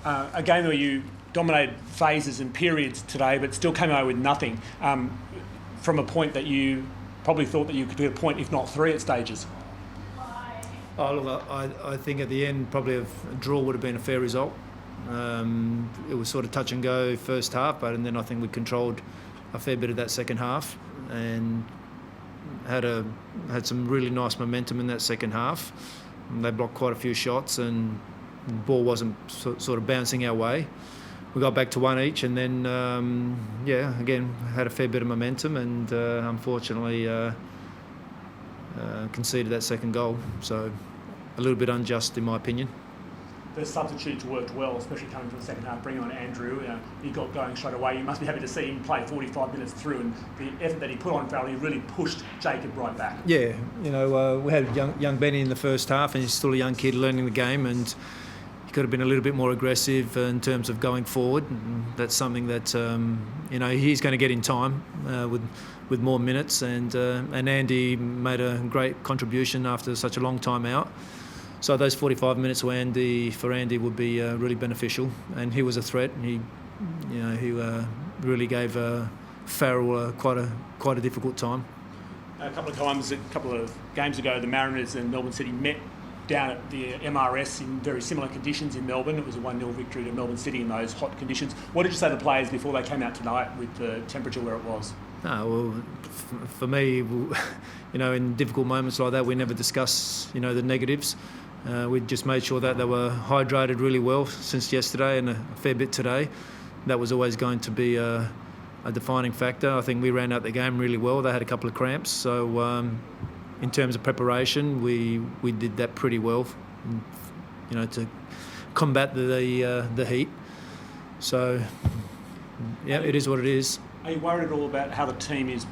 A game where you dominated phases and periods today, but still came away with nothing, from a point that you probably thought that you could get a point, if not three, at stages. Oh, look, I think at the end probably a draw would have been a fair result. It was sort of touch and go first half, and then I think we controlled a fair bit of that second half and had some really nice momentum in that second half. And they blocked quite a few shots and the ball wasn't sort of bouncing our way. We got back to one each and then, again, had a fair bit of momentum and unfortunately conceded that second goal. So a little bit unjust in my opinion. The substitutes worked well, especially coming from the second half, bringing on Andrew. He got going straight away. You must be happy to see him play 45 minutes through, and the effort that he put on, Farrell, he really pushed Jacob right back. Yeah, we had young Benny in the first half, and he's still a young kid learning the game, and he could have been a little bit more aggressive in terms of going forward. And that's something that he's going to get in time with more minutes, and Andy made a great contribution after such a long time out. So those 45 minutes for Andy would be really beneficial, and he was a threat. He really gave Farrell quite a difficult time. A couple of games ago, the Mariners and Melbourne City met down at the MRS in very similar conditions in Melbourne. It was a 1-0 victory to Melbourne City in those hot conditions. What did you say to the players before they came out tonight with the temperature where it was? For me, in difficult moments like that, we never discuss, the negatives. We just made sure that they were hydrated really well since yesterday and a fair bit today. That was always going to be a defining factor. I think we ran out the game really well. They had a couple of cramps, so in terms of preparation, we did that pretty well, to combat the heat. So, yeah, it is what it is. Are you worried at all about how the team is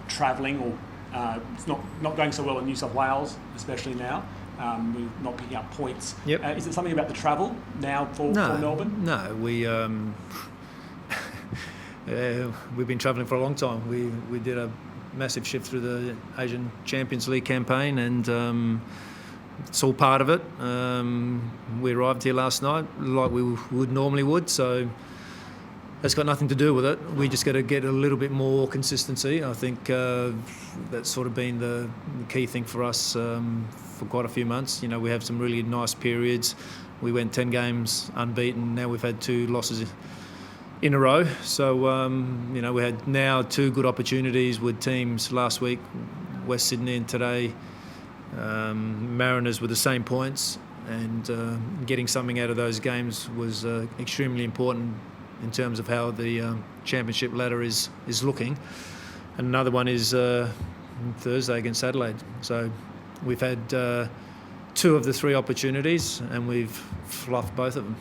travelling, or it's not going so well in New South Wales, especially now? We're not picking up points. Yep. Is it something about the travel now for Melbourne? No, we've been travelling for a long time. We did a massive shift through the Asian Champions League campaign, and it's all part of it. We arrived here last night like we normally would, so that's got nothing to do with it. We just got to get a little bit more consistency. I think that's sort of been the key thing for us for quite a few months. We have some really nice periods. We went 10 games unbeaten. Now we've had 2 losses in a row. So, we had now 2 good opportunities with teams last week, West Sydney, and today Mariners with the same points. And getting something out of those games was extremely important in terms of how the championship ladder is looking. And another one is Thursday against Adelaide. So we've had 2 of the 3 opportunities and we've fluffed both of them.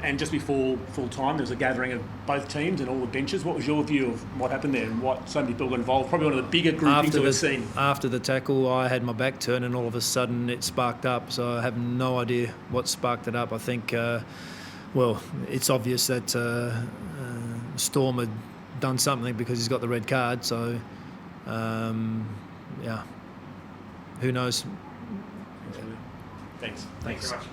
And just before full time, there was a gathering of both teams and all the benches. What was your view of what happened there and what so many people got involved? Probably one of the bigger groupings that we've seen. After the tackle, I had my back turned and all of a sudden it sparked up. So I have no idea what sparked it up. I think, it's obvious that Storm had done something because he's got the red card. So, who knows? Thanks very much.